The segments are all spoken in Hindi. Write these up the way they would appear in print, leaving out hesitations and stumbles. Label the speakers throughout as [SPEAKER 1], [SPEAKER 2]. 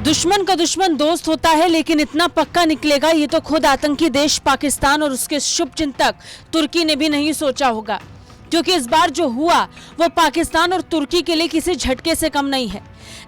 [SPEAKER 1] दुश्मन का दुश्मन दोस्त होता है, लेकिन इतना पक्का निकलेगा ये तो खुद आतंकी देश पाकिस्तान और उसके शुभचिंतक तुर्की ने भी नहीं सोचा होगा। क्योंकि इस बार जो हुआ वो पाकिस्तान और तुर्की के लिए किसी झटके से कम नहीं है।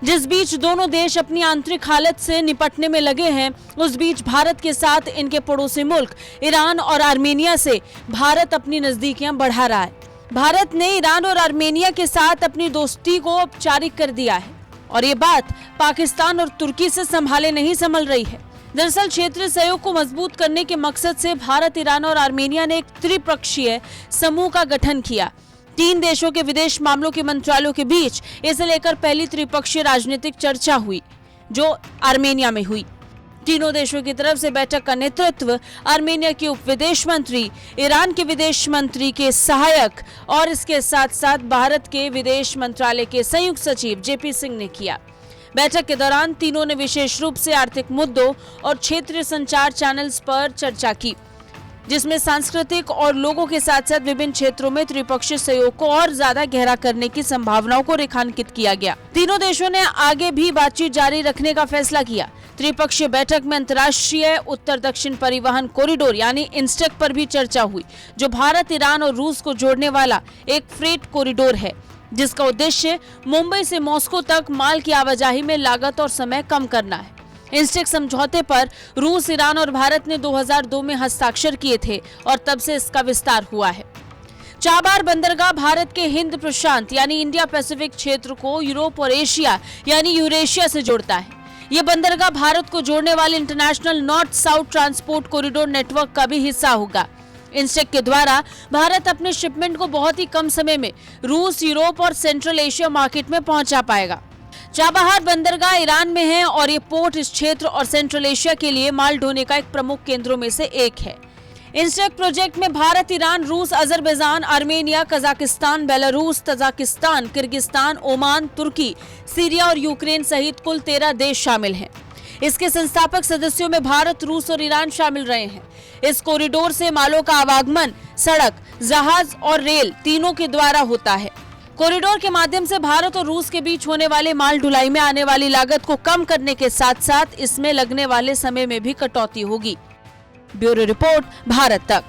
[SPEAKER 1] जिस बीच दोनों देश अपनी आंतरिक हालत से निपटने में लगे हैं, उस बीच भारत के साथ इनके पड़ोसी मुल्क ईरान और आर्मेनिया से भारत अपनी नजदीकियां बढ़ा रहा है। भारत ने ईरान और आर्मेनिया के साथ अपनी दोस्ती को औपचारिक कर दिया है और ये बात पाकिस्तान और तुर्की से संभाले नहीं संभल रही है। दरअसल क्षेत्रीय सहयोग को मजबूत करने के मकसद से भारत, ईरान और आर्मेनिया ने एक त्रिपक्षीय समूह का गठन किया। 3 देशों के विदेश मामलों के मंत्रालयों के बीच इसे लेकर पहली त्रिपक्षीय राजनीतिक चर्चा हुई, जो आर्मेनिया में हुई। तीनों देशों की तरफ से बैठक का नेतृत्व आर्मेनिया के उप विदेश मंत्री, ईरान के विदेश मंत्री के सहायक और इसके साथ साथ भारत के विदेश मंत्रालय के संयुक्त सचिव जेपी सिंह ने किया। बैठक के दौरान तीनों ने विशेष रूप से आर्थिक मुद्दों और क्षेत्रीय संचार चैनल्स पर चर्चा की, जिसमें सांस्कृतिक और लोगों के साथ साथ विभिन्न क्षेत्रों में त्रिपक्षीय सहयोग को और ज्यादा गहरा करने की संभावनाओं को रेखांकित किया गया। तीनों देशों ने आगे भी बातचीत जारी रखने का फैसला किया। त्रिपक्षीय बैठक में अंतर्राष्ट्रीय उत्तर दक्षिण परिवहन कॉरिडोर यानी इंस्टेक पर भी चर्चा हुई, जो भारत, ईरान और रूस को जोड़ने वाला एक फ्रेट कॉरिडोर है, जिसका उद्देश्य मुंबई से मॉस्को तक माल की आवाजाही में लागत और समय कम करना है। इंस्टेक समझौते पर रूस, ईरान और भारत ने 2002 में हस्ताक्षर किए थे और तब से इसका विस्तार हुआ है। चाबार बंदरगाह भारत के हिंद प्रशांत यानी इंडिया पैसिफिक क्षेत्र को यूरोप और एशिया यानी यूरेशिया से जोड़ता है। ये बंदरगाह भारत को जोड़ने वाले international north south transport corridor network का भी हिस्सा होगा। इंस्टेक के द्वारा भारत अपने शिपमेंट को बहुत ही कम समय में रूस, यूरोप और सेंट्रल एशिया मार्केट में पहुंचा पाएगा। चाबहार बंदरगाह ईरान में है और ये पोर्ट इस क्षेत्र और सेंट्रल एशिया के लिए माल ढोने का एक प्रमुख केंद्रों में से एक है। इंस्टेक प्रोजेक्ट में भारत, ईरान, रूस, Azerbaijan, Armenia, Kazakhstan, Belarus, Tajikistan, Kyrgyzstan, Oman, तुर्की, सीरिया और यूक्रेन सहित कुल 13 देश शामिल हैं। इसके संस्थापक सदस्यों में भारत, रूस और ईरान शामिल रहे हैं। इस कॉरिडोर से मालों का आवागमन सड़क, जहाज और रेल तीनों के द्वारा होता है। कॉरिडोर के माध्यम से भारत और रूस के बीच होने वाले माल ढुलाई में आने वाली लागत को कम करने के साथ साथ इसमें लगने वाले समय में भी कटौती होगी। ब्यूरो रिपोर्ट, भारत तक।